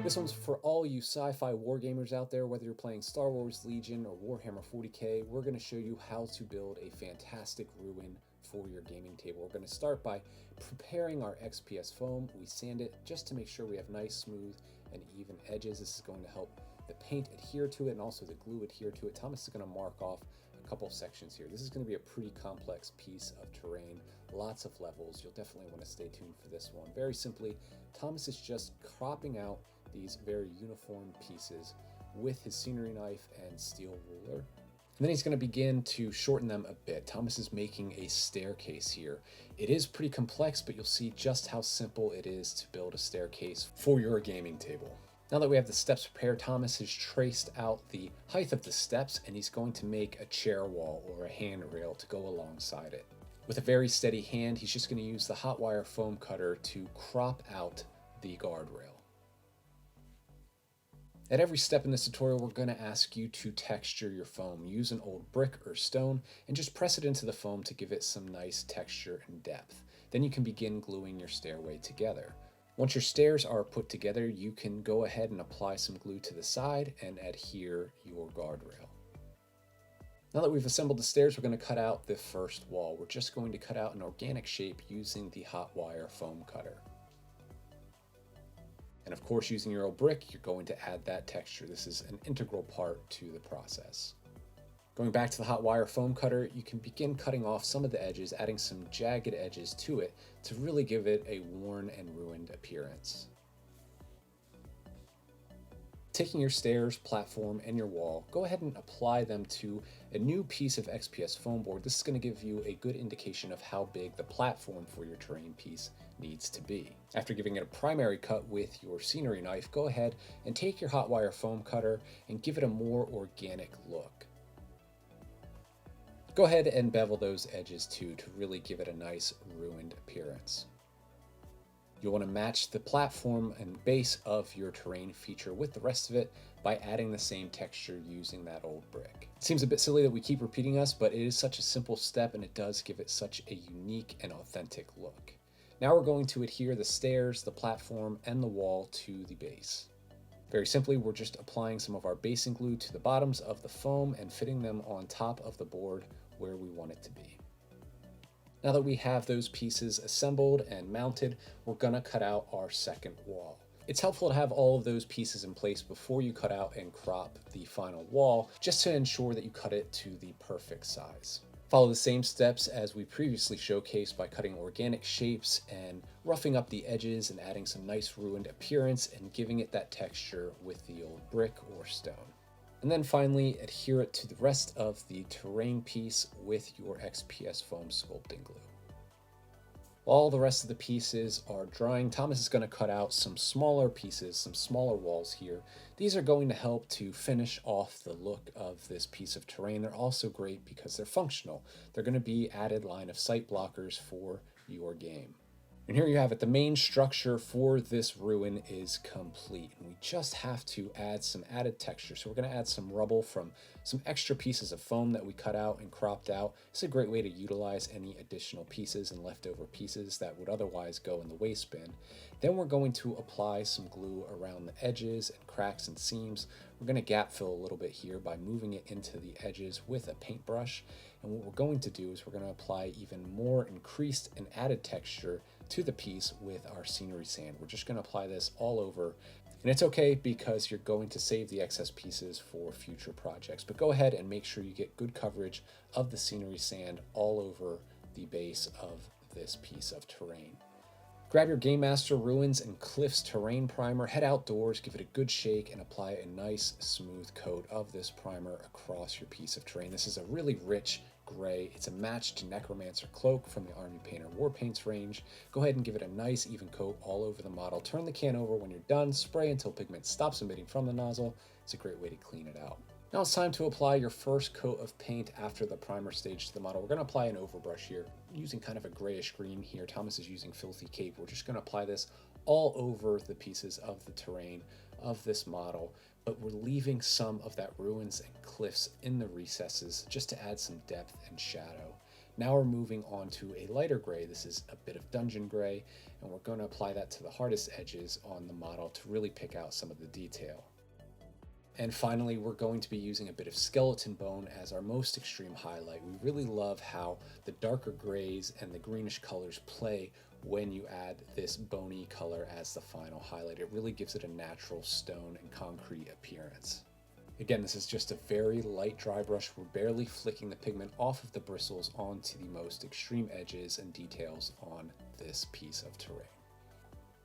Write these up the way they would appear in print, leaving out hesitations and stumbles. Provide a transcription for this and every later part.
This one's for all you sci-fi wargamers out there, whether you're playing Star Wars Legion or Warhammer 40k. We're going to show you how to build a fantastic ruin for your gaming table. We're going to start by preparing our XPS foam. We sand it just to make sure we have nice, smooth, and even edges. This is going to help the paint adhere to it and also the glue adhere to it. Thomas is going to mark off a couple sections here. This is going to be a pretty complex piece of terrain, lots of levels. You'll definitely want to stay tuned for this one. Very simply, Thomas is just cropping out these very uniform pieces with his scenery knife and steel ruler. And then he's going to begin to shorten them a bit. Thomas is making a staircase here. It is pretty complex, but you'll see just how simple it is to build a staircase for your gaming table. Now that we have the steps prepared, Thomas has traced out the height of the steps, and he's going to make a chair wall or a handrail to go alongside it. With a very steady hand, he's just going to use the hot wire foam cutter to crop out the guardrail. At every step in this tutorial, we're going to ask you to texture your foam. Use an old brick or stone and just press it into the foam to give it some nice texture and depth. Then you can begin gluing your stairway together. Once your stairs are put together, you can go ahead and apply some glue to the side and adhere your guardrail. Now that we've assembled the stairs, we're going to cut out the first wall. We're just going to cut out an organic shape using the hot wire foam cutter. And of course, using your old brick, you're going to add that texture. This is an integral part to the process. Going back to the hot wire foam cutter, you can begin cutting off some of the edges, adding some jagged edges to it to really give it a worn and ruined appearance. Taking your stairs, platform, and your wall, go ahead and apply them to a new piece of XPS foam board. This is going to give you a good indication of how big the platform for your terrain piece needs to be. After giving it a primary cut with your scenery knife, go ahead and take your hot wire foam cutter and give it a more organic look. Go ahead and bevel those edges too to really give it a nice ruined appearance. You'll want to match the platform and base of your terrain feature with the rest of it by adding the same texture using that old brick. It seems a bit silly that we keep repeating us, but it is such a simple step and it does give it such a unique and authentic look. Now we're going to adhere the stairs, the platform, and the wall to the base. Very simply, we're just applying some of our basing glue to the bottoms of the foam and fitting them on top of the board where we want it to be. Now that we have those pieces assembled and mounted, we're gonna cut out our second wall. It's helpful to have all of those pieces in place before you cut out and crop the final wall, just to ensure that you cut it to the perfect size. Follow the same steps as we previously showcased by cutting organic shapes and roughing up the edges and adding some nice ruined appearance and giving it that texture with the old brick or stone. And then finally, adhere it to the rest of the terrain piece with your XPS foam sculpting glue. While the rest of the pieces are drying, Thomas is going to cut out some smaller pieces, some smaller walls here. These are going to help to finish off the look of this piece of terrain. They're also great because they're functional. They're going to be added line of sight blockers for your game. And here you have it, the main structure for this ruin is complete, and we just have to add some added texture. So we're going to add some rubble from some extra pieces of foam that we cut out and cropped out. It's a great way to utilize any additional pieces and leftover pieces that would otherwise go in the waste bin. Then we're going to apply some glue around the edges and cracks and seams. We're going to gap fill a little bit here by moving it into the edges with a paintbrush. And what we're going to do is we're going to apply even more increased and added texture to the piece with our scenery sand. We're just going to apply this all over, and it's okay because you're going to save the excess pieces for future projects, but go ahead and make sure you get good coverage of the scenery sand all over the base of this piece of terrain. Grab your GameMaster Ruins and Cliffs Terrain Primer, head outdoors, give it a good shake, and apply a nice smooth coat of this primer across your piece of terrain. This is a really rich gray. It's a match to Necromancer Cloak from the Army Painter Warpaints range. Go ahead and give it a nice even coat all over the model. Turn the can over when you're done, spray until pigment stops emitting from the nozzle. It's a great way to clean it out. Now it's time to apply your first coat of paint after the primer stage to the model. We're going to apply an overbrush here, using kind of a grayish green here. Thomas is using Filthy Cape. We're just going to apply this all over the pieces of the terrain of this model, but we're leaving some of that ruins and cliffs in the recesses just to add some depth and shadow. Now we're moving on to a lighter gray. This is a bit of dungeon gray, and we're going to apply that to the hardest edges on the model to really pick out some of the detail. And finally, we're going to be using a bit of skeleton bone as our most extreme highlight. We really love how the darker grays and the greenish colors play when you add this bony color as the final highlight. It really gives it a natural stone and concrete appearance. Again, this is just a very light dry brush. We're barely flicking the pigment off of the bristles onto the most extreme edges and details on this piece of terrain.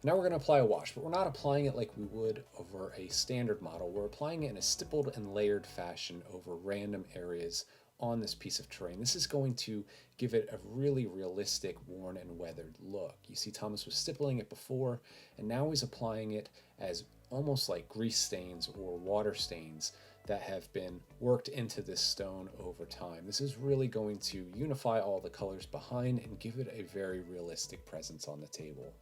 Now we're going to apply a wash, but we're not applying it like we would over a standard model. We're applying it in a stippled and layered fashion over random areas on this piece of terrain. This is going to give it a really realistic, worn and weathered look. You see Thomas was stippling it before, and now he's applying it as almost like grease stains or water stains that have been worked into this stone over time. This is really going to unify all the colors behind and give it a very realistic presence on the table.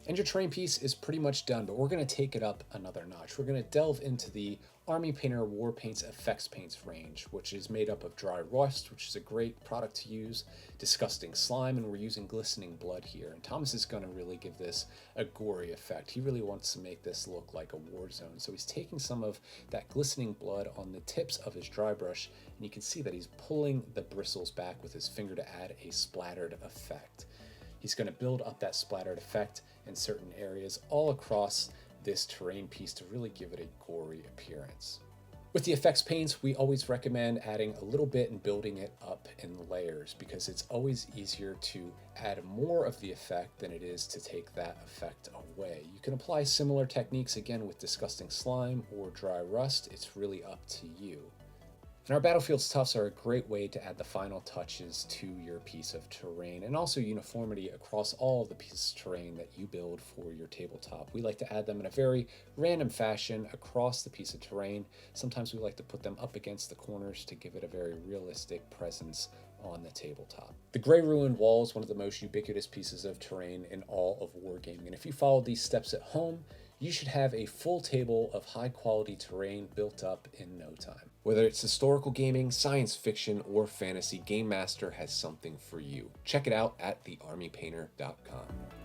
And your terrain piece is pretty much done, but we're going to take it up another notch. We're going to delve into the Army Painter Warpaints Effects Paints range, which is made up of dry rust, which is a great product to use, disgusting slime, and we're using glistening blood here. And Thomas is going to really give this a gory effect. He really wants to make this look like a war zone. So he's taking some of that glistening blood on the tips of his dry brush, and you can see that he's pulling the bristles back with his finger to add a splattered effect. He's going to build up that splattered effect in certain areas all across this terrain piece to really give it a gory appearance. With the effects paints, we always recommend adding a little bit and building it up in layers because it's always easier to add more of the effect than it is to take that effect away. You can apply similar techniques again with disgusting slime or dry rust. It's really up to you. And our Battlefield's Tufts are a great way to add the final touches to your piece of terrain and also uniformity across all of the pieces of terrain that you build for your tabletop. We like to add them in a very random fashion across the piece of terrain. Sometimes we like to put them up against the corners to give it a very realistic presence on the tabletop. The Gray Ruined Wall is one of the most ubiquitous pieces of terrain in all of wargaming, and if you follow these steps at home, you should have a full table of high quality terrain built up in no time. Whether it's historical gaming, science fiction, or fantasy, GameMaster has something for you. Check it out at thearmypainter.com.